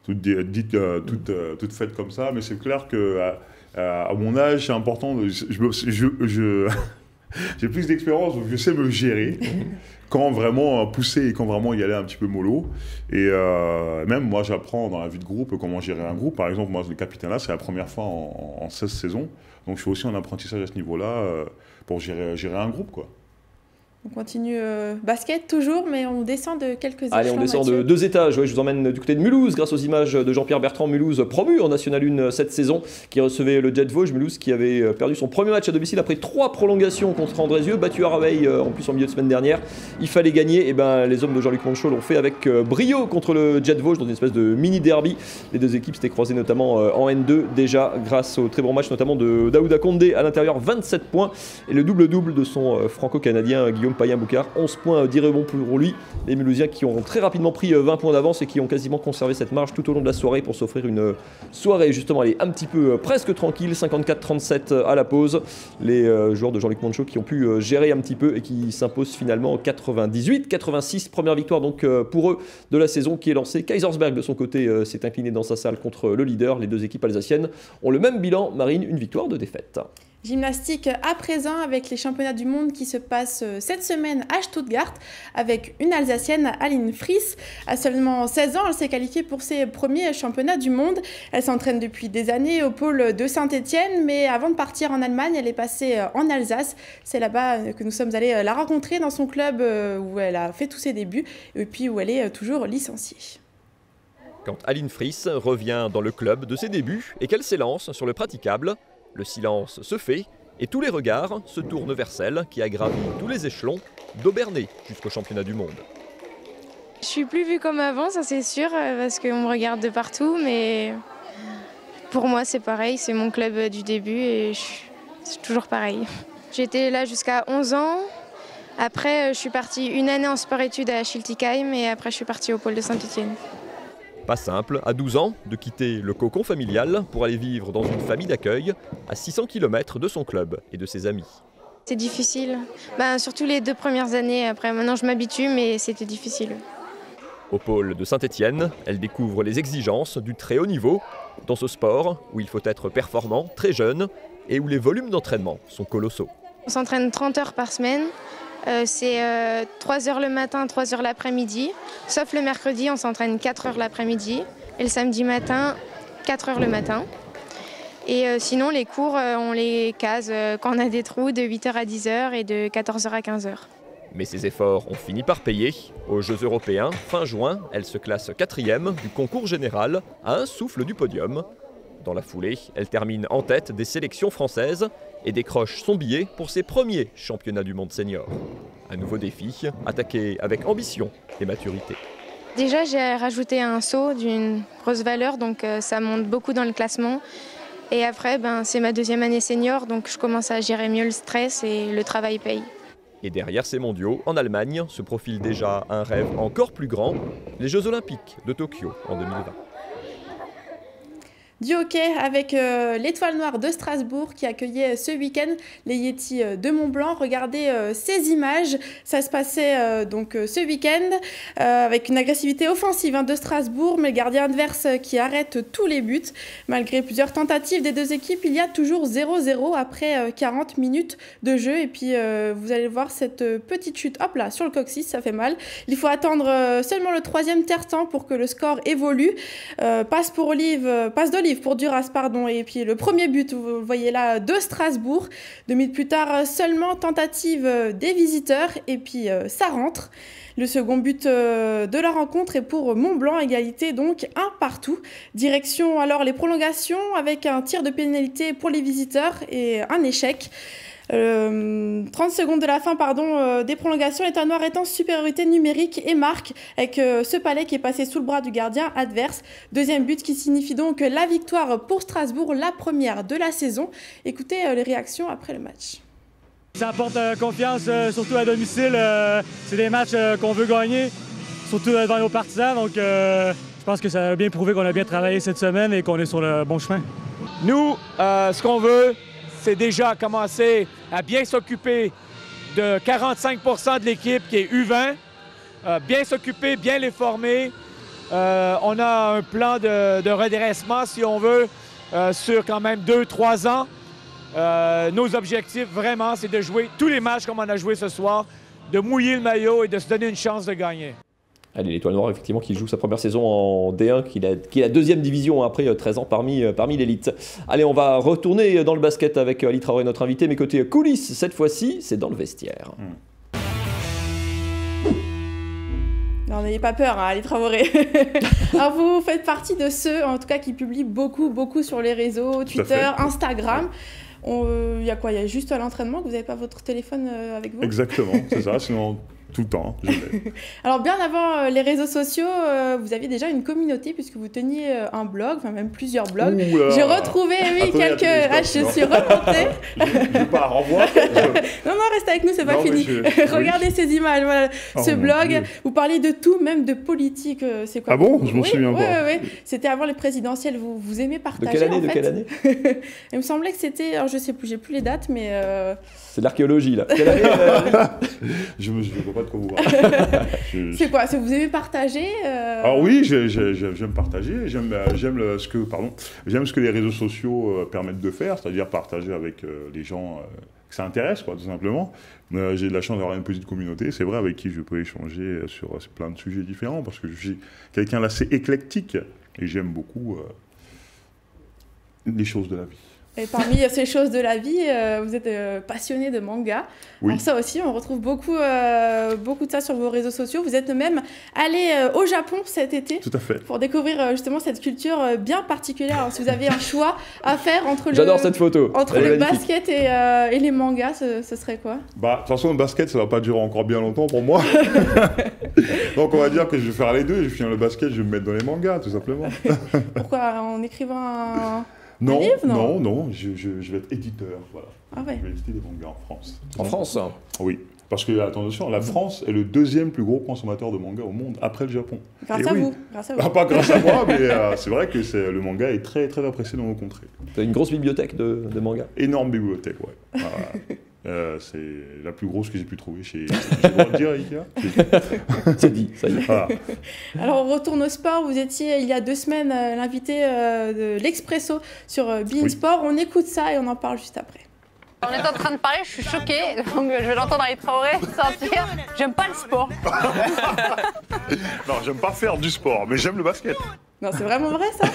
toute faite comme ça, mais c'est clair qu'à mon âge, c'est important. J'ai plus d'expérience, donc je sais me gérer. Quand vraiment pousser et quand vraiment y aller un petit peu mollo. Et même moi, j'apprends dans la vie de groupe comment gérer un groupe. Par exemple, moi, le capitaine là, c'est la première fois en 16 saisons. Donc je fais aussi un apprentissage à ce niveau-là pour gérer un groupe, quoi. On continue basket toujours, mais on descend de quelques échelons. Allez, on descend de 2 étages. Ouais, je vous emmène du côté de Mulhouse, grâce aux images de Jean-Pierre Bertrand. Mulhouse promu en National 1 cette saison, qui recevait le Jet Vosges. Mulhouse qui avait perdu son premier match à domicile après 3 prolongations contre Andrézieux, battu à Raveil en plus en milieu de semaine dernière. Il fallait gagner. Et les hommes de Jean-Luc Monchot l'ont fait avec brio contre le Jet Vosges dans une espèce de mini derby. Les 2 équipes s'étaient croisées notamment en N2 déjà, grâce au très bon match notamment de Daouda Condé à l'intérieur, 27 points, et le double-double de son franco-canadien Guillaume Payen-Boucard. 11 points d'irrebond pour lui. Les Mulhousiens qui ont très rapidement pris 20 points d'avance et qui ont quasiment conservé cette marge tout au long de la soirée pour s'offrir une soirée justement un petit peu presque tranquille, 54-37 à la pause. Les joueurs de Jean-Luc Monchot qui ont pu gérer un petit peu et qui s'imposent finalement 98-86. Première victoire donc pour eux de la saison qui est lancée. Kaisersberg de son côté s'est incliné dans sa salle contre le leader. Les 2 équipes alsaciennes ont le même bilan. Marine, une victoire, 2 défaites. Gymnastique à présent avec les championnats du monde qui se passent cette semaine à Stuttgart avec une Alsacienne, Aline Fries. À seulement 16 ans, elle s'est qualifiée pour ses premiers championnats du monde. Elle s'entraîne depuis des années au pôle de Saint-Étienne, mais avant de partir en Allemagne, elle est passée en Alsace. C'est là-bas que nous sommes allés la rencontrer dans son club où elle a fait tous ses débuts et puis où elle est toujours licenciée. Quand Aline Fries revient dans le club de ses débuts et qu'elle s'élance sur le praticable, le silence se fait et tous les regards se tournent vers celle qui a gravi tous les échelons d'Aubernais jusqu'au championnat du monde. Je suis plus vue comme avant, ça c'est sûr, parce qu'on me regarde de partout, mais pour moi c'est pareil, c'est mon club du début et c'est toujours pareil. J'étais là jusqu'à 11 ans, après je suis partie une année en sport-études à Schiltigheim et après je suis partie au pôle de Saint-Étienne. Pas simple, à 12 ans, de quitter le cocon familial pour aller vivre dans une famille d'accueil à 600 km de son club et de ses amis. C'est difficile, surtout les 2 premières années. Après, maintenant je m'habitue, mais c'était difficile. Au pôle de Saint-Étienne, elle découvre les exigences du très haut niveau dans ce sport où il faut être performant, très jeune et où les volumes d'entraînement sont colossaux. On s'entraîne 30 heures par semaine. C'est 3 heures le matin, 3 heures l'après-midi. Sauf le mercredi, on s'entraîne 4 heures l'après-midi. Et le samedi matin, 4 heures le matin. Et sinon, les cours, on les case quand on a des trous de 8h à 10h et de 14h à 15h. Mais ses efforts ont fini par payer. Aux Jeux européens, fin juin, elle se classe 4e du concours général, à un souffle du podium. Dans la foulée, elle termine en tête des sélections françaises et décroche son billet pour ses premiers championnats du monde senior. Un nouveau défi, attaqué avec ambition et maturité. Déjà, j'ai rajouté un saut d'une grosse valeur, donc ça monte beaucoup dans le classement. Et après, c'est ma deuxième année senior, donc je commence à gérer mieux le stress et le travail paye. Et derrière ces mondiaux, en Allemagne, se profile déjà un rêve encore plus grand, les Jeux Olympiques de Tokyo en 2020. Du hockey avec l'Étoile Noire de Strasbourg qui accueillait ce week-end les Yétis de Mont-Blanc. Regardez ces images, ça se passait donc ce week-end avec une agressivité offensive de Strasbourg, mais le gardien adverse qui arrête tous les buts. Malgré plusieurs tentatives des deux équipes, il y a toujours 0-0 après 40 minutes de jeu. Et puis vous allez voir cette petite chute, hop là, sur le coccyx, ça fait mal. Il faut attendre seulement le troisième tiers-temps pour que le score évolue. Passe d'Olive pour Duras, pardon, et puis le premier but, vous le voyez là, de Strasbourg. 2 minutes plus tard, seulement tentative des visiteurs, et puis ça rentre. Le second but de la rencontre est pour Mont-Blanc, égalité donc 1-1. Direction alors les prolongations avec un tir de pénalité pour les visiteurs et un échec. 30 secondes de la fin des prolongations, l'Étoile Noire est en supériorité numérique et marque avec ce palais qui est passé sous le bras du gardien adverse. Deuxième but qui signifie donc la victoire pour Strasbourg, la première de la saison. Écoutez les réactions après le match. Ça apporte confiance, surtout à domicile. C'est des matchs qu'on veut gagner, surtout devant nos partisans. Donc je pense que ça a bien prouvé qu'on a bien travaillé cette semaine et qu'on est sur le bon chemin. Nous, ce qu'on veut, c'est déjà commencer à bien s'occuper de 45% de l'équipe qui est U20, bien s'occuper, bien les former. On a un plan de redressement, si on veut, sur quand même 2-3 ans. Nos objectifs, vraiment, c'est de jouer tous les matchs comme on a joué ce soir, de mouiller le maillot et de se donner une chance de gagner. Allez, l'Étoile Noire, effectivement, qui joue sa première saison en D1, qui est la deuxième division après 13 ans parmi l'élite. Allez, on va retourner dans le basket avec Ali Traoré, notre invité, mais côté coulisses, cette fois-ci, c'est dans le vestiaire. Non, n'ayez pas peur, Ali Traoré. Alors, vous faites partie de ceux, en tout cas, qui publient beaucoup sur les réseaux, Twitter, Instagram. Il y a quoi? Il y a juste à l'entraînement que vous n'avez pas votre téléphone avec vous? Exactement, c'est ça, sinon tout le temps, je l'ai. Alors bien avant les réseaux sociaux, vous aviez déjà une communauté puisque vous teniez un blog, enfin même plusieurs blogs. J'ai retrouvé, quelques... je suis remontée. Je pas renvoie. Non, reste avec nous, c'est pas fini. Regardez ces images, voilà. Ce blog, vous parlez de tout, même de politique. C'est quoi? Ah bon? Je m'en souviens pas. Oui. C'était avant les présidentielles, vous aimez partager. De quelle année? Il me semblait que c'était, alors je sais plus, j'ai plus les dates, mais... C'est de l'archéologie, là. Je ne vois pas de quoi vous parlez. C'est quoi? C'est que vous aimez partager Alors oui, j'aime partager. J'aime ce que les réseaux sociaux permettent de faire, c'est-à-dire partager avec les gens que ça intéresse, quoi, tout simplement. J'ai de la chance d'avoir une petite communauté, c'est vrai, avec qui je peux échanger sur plein de sujets différents, parce que je suis quelqu'un d'assez éclectique et j'aime beaucoup les choses de la vie. Et parmi ces choses de la vie, vous êtes passionné de manga. Oui. Alors ça aussi, on retrouve beaucoup de ça sur vos réseaux sociaux. Vous êtes même allé au Japon cet été. Tout à fait. Pour découvrir justement cette culture bien particulière. Alors si vous avez un choix à faire entre J'adore cette photo. Entre le basket et les mangas, ce serait quoi? De toute façon, le basket, ça va pas durer encore bien longtemps pour moi. Donc on va dire que je vais faire les deux. Je vais finir le basket, je vais me mettre dans les mangas, tout simplement. Pourquoi? En écrivant un... Non, livre, non, je vais être éditeur, voilà. Ah ouais. Je vais éditer des mangas en France. En France? Oui, parce que, attention, la France est le deuxième plus gros consommateur de mangas au monde, après le Japon. Grâce à vous. Pas grâce à moi, mais c'est vrai que le manga est très, très apprécié dans nos contrées. Tu as une grosse bibliothèque de mangas? Énorme bibliothèque, ouais. C'est la plus grosse que j'ai pu trouver chez... Je vais le dire, Ikea. C'est dit, ça y est. Voilà. Alors on retourne au sport, vous étiez il y a 2 semaines l'invité de l'Expresso sur beIN Sport. On écoute ça et on en parle juste après. On est en train de parler, je suis choquée, donc je vais l'entendre Ali Traoré sortir. J'aime pas le sport. Non, j'aime pas faire du sport, mais j'aime le basket. Non, c'est vraiment vrai ça.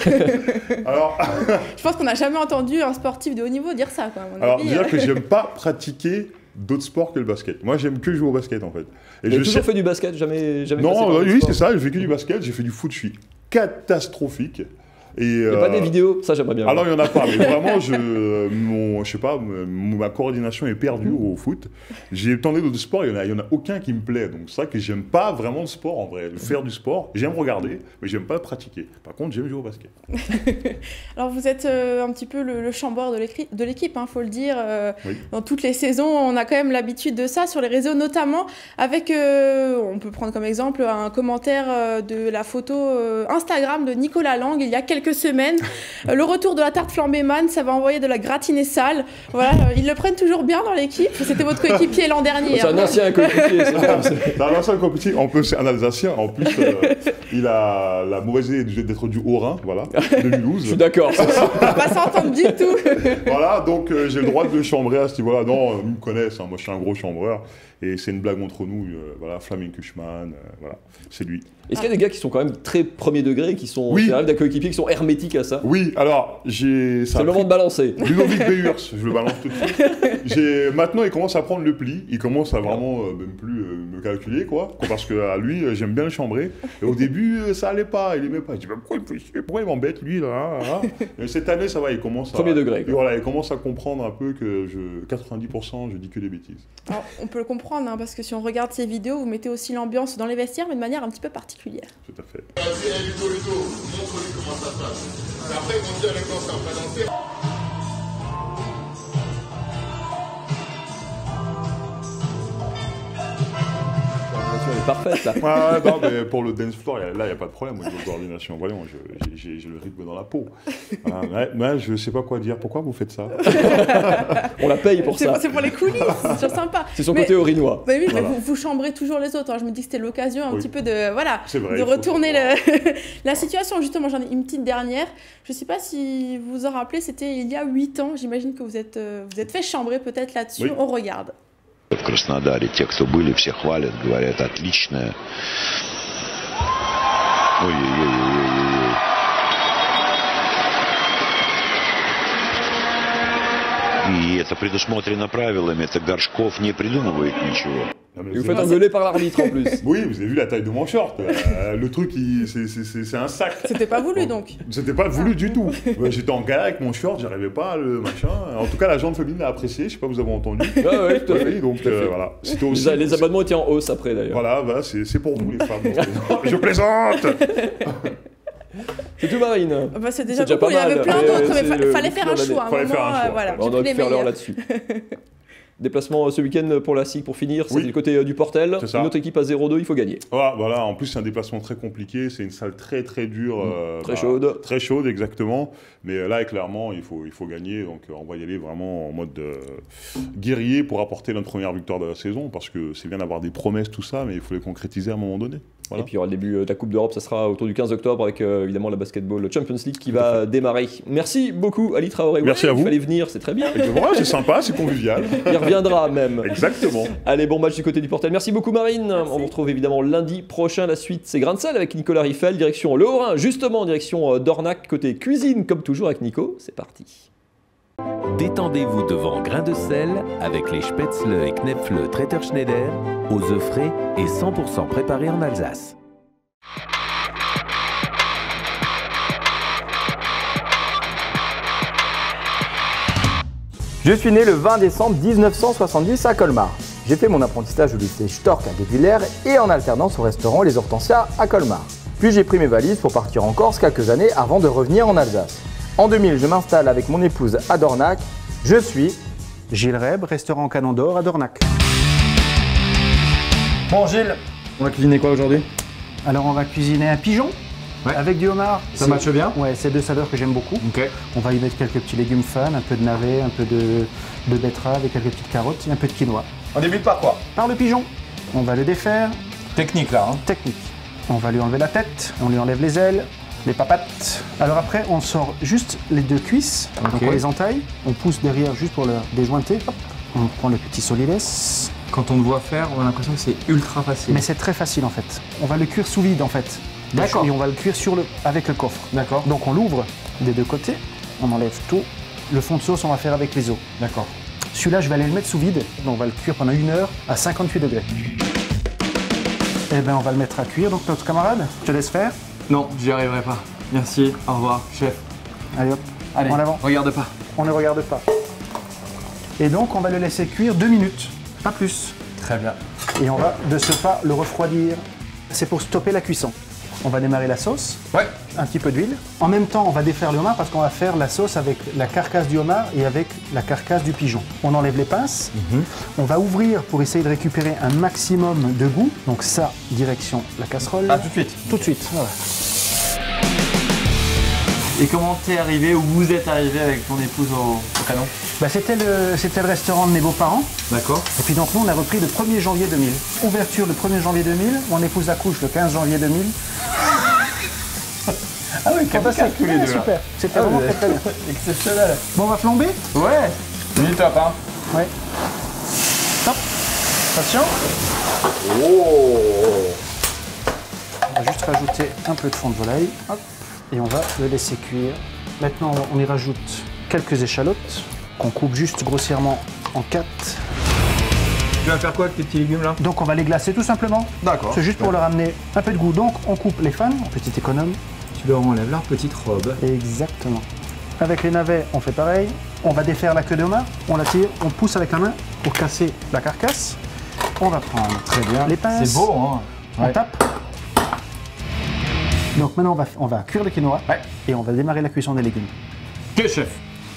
Alors, je pense qu'on n'a jamais entendu un sportif de haut niveau dire ça, quoi, à mon avis. Dire que j'aime pas pratiquer d'autres sports que le basket. Moi, j'aime que jouer au basket, en fait. Et j'ai toujours fait du basket, jamais Non, oui, c'est ça, j'ai fait que du basket, j'ai fait du foot, je suis catastrophique. Il n'y a pas des vidéos, ça j'aimerais bien. Alors il n'y en a pas, mais vraiment, je sais pas, ma coordination est perdue au foot. J'ai tenté d'autres sports, il y en a aucun qui me plaît. Donc c'est vrai que j'aime pas vraiment le sport en vrai, faire du sport. J'aime regarder, mais j'aime pas pratiquer. Par contre, j'aime jouer au basket. Alors vous êtes un petit peu le chambreur de l'équipe, faut le dire. Oui. Dans toutes les saisons, on a quand même l'habitude de ça sur les réseaux, notamment avec, on peut prendre comme exemple un commentaire de la photo Instagram de Nicolas Lang il y a quelques semaines. Le retour de la tarte flambée man, ça va envoyer de la gratinée sale. Voilà, ils le prennent toujours bien dans l'équipe. C'était votre coéquipier l'an dernier. C'est un ancien coéquipier. C'est un ancien coéquipier. En plus, c'est un Alsacien. En plus, il a la mauvaise idée d'être du Haut-Rhin, voilà, de Mulhouse. Je suis d'accord. On va pas s'entendre du tout. Voilà, donc j'ai le droit de le chambrer à ce niveau-là. Non, ils me connaissent. Moi, je suis un gros chambreur. Et c'est une blague entre nous, voilà, Flaming Kuchman, voilà, c'est lui. Est-ce qu'il y a des gars qui sont quand même très premier degré, qui sont des coéquipiers qui sont hermétiques à ça? Oui, alors c'est le moment de balancer. Ludovic Beyers, je le balance tout de suite. Maintenant, il commence à prendre le pli, il commence à vraiment même plus me calculer, quoi, parce que à lui, j'aime bien le chambrer. Et au début, ça allait pas, il aimait pas. Je dis, pourquoi il m'embête, lui, là, Et cette année, ça va, il commence premier degré. Voilà, il commence à comprendre un peu que 90%, je dis que des bêtises. Alors, on peut le comprendre. Parce que si on regarde ces vidéos, vous mettez aussi l'ambiance dans les vestiaires, mais de manière un petit peu particulière. Tout à fait. Vas-y, Ludo, montre-lui comment ça se passe. Après, ils vont dire les gosses, on va danser. Elle est parfaite là. Ouais, non, mais pour le dance floor, là, il n'y a pas de problème au niveau de coordination. Voyons, j'ai le rythme dans la peau. Mais je ne sais pas quoi dire. Pourquoi vous faites ça? On la paye pour ça. C'est pour les coulisses, c'est sympa. C'est son côté orinois. Mais oui, voilà. Mais vous chambrez toujours les autres. Je me dis que c'était l'occasion un petit peu de, vrai, de retourner la situation. Justement, j'en ai une petite dernière. Je ne sais pas si vous vous en rappelez, c'était il y a 8 ans. J'imagine que vous êtes fait chambrer peut-être là-dessus. Oui. On regarde. В Краснодаре те, кто были, все хвалят, говорят, отличная. Ой-ой-ой-ой-ой-ой. И это предусмотрено правилами, это Горшков не придумывает ничего. Et vous faites engueuler par l'arbitre en plus. Oui, vous avez vu la taille de mon short. Le truc, c'est un sac. C'était pas voulu donc. C'était pas voulu du tout. J'étais en galère avec mon short, j'arrivais pas à le machin. En tout cas, la gente féminine l'a apprécié, je sais pas, vous avez entendu. Ah oui, tout à fait. Donc voilà. Aussi, les abonnements étaient en hausse après d'ailleurs. Voilà, c'est pour vous les femmes. Je plaisante. C'est tout, Marine. C'est déjà beaucoup, il y avait plein d'autres, mais fallait faire un choix. On doit faire l'heure là-dessus. Déplacement ce week-end pour la SIG pour finir, c'est du côté du Portel. Une autre équipe à 0-2, il faut gagner. Voilà, en plus c'est un déplacement très compliqué, c'est une salle très très dure. Très chaude. Très chaude, exactement. Mais là, clairement, il faut gagner. Donc on va y aller vraiment en mode guerrier pour apporter notre première victoire de la saison. Parce que c'est bien d'avoir des promesses, tout ça, mais il faut les concrétiser à un moment donné. Voilà. Et puis il y aura le début de la Coupe d'Europe, ça sera autour du 15 octobre avec évidemment la Basketball Champions League qui va démarrer. Merci beaucoup Ali Traoré. Merci à vous. Il fallait venir, c'est très bien. C'est sympa, c'est convivial. Il reviendra même. Exactement. Allez, bon match du côté du Portel. Merci beaucoup Marine. Merci. On vous retrouve évidemment lundi prochain. La suite, c'est Grain de Sel avec Nicolas Riffel, direction Le Haut-Rhin, justement direction d'Ornac, côté cuisine, comme toujours avec Nico. C'est parti. Détendez-vous devant Grain de Sel avec les Spätzle et Knepfle Traiteur Schneider, aux œufs frais et 100% préparés en Alsace. Je suis né le 20 décembre 1970 à Colmar. J'ai fait mon apprentissage au lycée Stork à Guebwiller et en alternance au restaurant Les Hortensias à Colmar. Puis j'ai pris mes valises pour partir en Corse quelques années avant de revenir en Alsace. En 2000, je m'installe avec mon épouse à Dornac. Je suis Gilles Reb, restaurant Canon d'Or à Dornac. Bon Gilles, on va cuisiner quoi aujourd'hui? Alors on va cuisiner un pigeon avec du homard. Ça matche bien? Ouais, c'est deux saveurs que j'aime beaucoup. Okay. On va y mettre quelques petits légumes fans, un peu de navet, un peu de betterave et quelques petites carottes et un peu de quinoa. On débute par quoi? Par le pigeon. On va le défaire. Technique là. Technique. On va lui enlever la tête, on lui enlève les ailes, les papates. Alors après, on sort juste les deux cuisses, donc on les entaille, on pousse derrière juste pour le déjointer. Hop. On prend le petit solilès. Quand on le voit faire, on a l'impression que c'est ultra facile. Mais c'est très facile en fait. On va le cuire sous vide en fait. D'accord. Et on va le cuire avec le coffre. D'accord. Donc on l'ouvre des deux côtés, on enlève tout. Le fond de sauce, on va faire avec les os. D'accord. Celui-là, je vais aller le mettre sous vide. On va le cuire pendant 1 heure à 58 degrés. Et bien, on va le mettre à cuire. Donc notre camarade, je te laisse faire. Non, j'y arriverai pas. Merci, au revoir, chef. Allez hop, Allez, en avant. regarde pas. On ne regarde pas. Et donc, on va le laisser cuire 2 minutes, pas plus. Très bien. Et on va de ce pas le refroidir. C'est pour stopper la cuisson. On va démarrer la sauce. Ouais. Un petit peu d'huile. En même temps, on va défaire le homard parce qu'on va faire la sauce avec la carcasse du homard et avec la carcasse du pigeon. On enlève les pinces. On va ouvrir pour essayer de récupérer un maximum de goût. Donc ça, direction la casserole. Ah, tout de suite. Tout de suite, voilà. Et comment t'es arrivé, ou vous êtes arrivé avec ton épouse au canon? Bah, c'était le restaurant de mes beaux-parents. D'accord. Et puis donc nous, on a repris le 1er janvier 2000. Ouverture le 1er janvier 2000. Mon épouse accouche le 15 janvier 2000. Ah oui, fantastique tous les deux. Super, c'était vraiment très bien. Exceptionnel. Bon, on va flamber? Ouais, c'est top, hein. Ouais. Top. Attention. Oh. On va juste rajouter un peu de fond de volaille. Hop. Et on va le laisser cuire. Maintenant, on y rajoute quelques échalotes qu'on coupe juste grossièrement en 4. Tu vas faire quoi avec tes petits légumes là? Donc on va les glacer tout simplement. D'accord. C'est juste pour leur amener un peu de goût. Donc on coupe les fans, petit économe. Tu leur enlèves leur petite robe. Exactement. Avec les navets, on fait pareil. On va défaire la queue de homard, on la tire, on pousse avec la main pour casser la carcasse. On va prendre très bien les pinces. C'est beau, hein. On tape. Donc maintenant, on va cuire le quinoa et on va démarrer la cuisson des légumes. Que chef.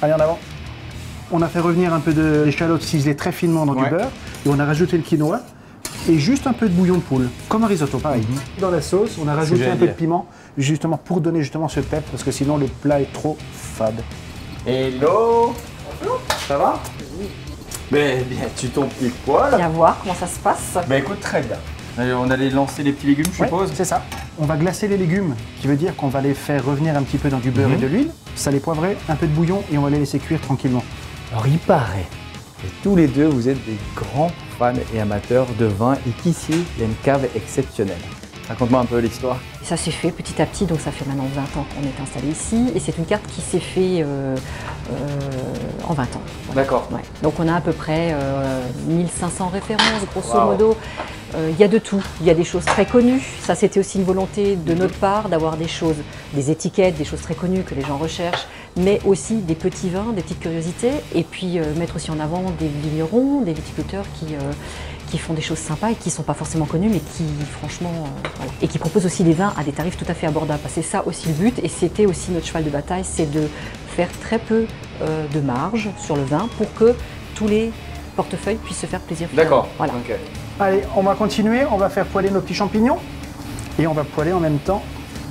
Allez, en avant. On a fait revenir un peu d'échalote ciselée très finement dans du beurre et on a rajouté le quinoa et juste un peu de bouillon de poule, comme un risotto, pareil. Dans la sauce, on a rajouté un peu de piment, justement pour donner justement ce pep, parce que sinon le plat est trop fade. Hello. Ça va? Ben bien, tu tombes pile poil. Viens voir comment ça se passe. Ben écoute, très bien. Allez, on allait lancer les petits légumes, je suppose. C'est ça. On va glacer les légumes, qui veut dire qu'on va les faire revenir un petit peu dans du beurre et de l'huile, salé poivré, un peu de bouillon et on va les laisser cuire tranquillement. Alors il paraît que tous les deux vous êtes des grands fans et amateurs de vin et qu'ici il y a une cave exceptionnelle. Raconte-moi un peu l'histoire. Ça s'est fait petit à petit, donc ça fait maintenant 20 ans qu'on est installé ici et c'est une carte qui s'est fait en 20 ans. Voilà. D'accord. Ouais. Donc on a à peu près 1500 références, grosso modo. Il y a de tout, il y a des choses très connues, ça c'était aussi une volonté de notre part d'avoir des choses, des étiquettes, des choses très connues que les gens recherchent, mais aussi des petits vins, des petites curiosités, et puis mettre aussi en avant des vignerons, des viticulteurs qui font des choses sympas et qui ne sont pas forcément connus, mais qui franchement, voilà. Et qui proposent aussi des vins à des tarifs tout à fait abordables. C'est ça aussi le but, et c'était aussi notre cheval de bataille, c'est de faire très peu de marge sur le vin pour que tous les portefeuilles puissent se faire plaisir. D'accord. Voilà. Okay. Allez, on va continuer, on va faire poêler nos petits champignons et on va poêler en même temps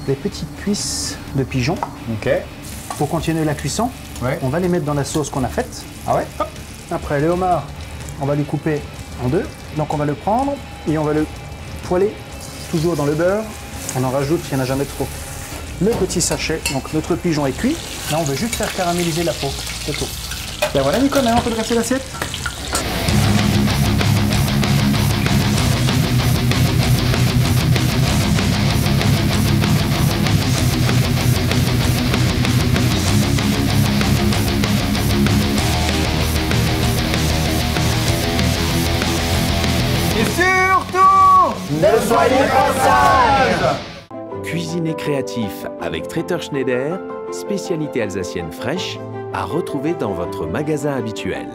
les petites cuisses de pigeon. Ok. Pour continuer la cuisson, on va les mettre dans la sauce qu'on a faite. Ah ouais. Hop. Après, le homard, on va les couper en deux. Donc on va le prendre et on va le poêler toujours dans le beurre. On en rajoute, il n'y en a jamais trop. Le petit sachet, donc notre pigeon est cuit. Là, on veut juste faire caraméliser la peau, c'est tout. Ben voilà, Nicolas, on peut dresser l'assiette. Et surtout, ne soyez pas sages. Cuisiner créatif avec Traiteur Schneider, spécialité alsacienne fraîche, à retrouver dans votre magasin habituel.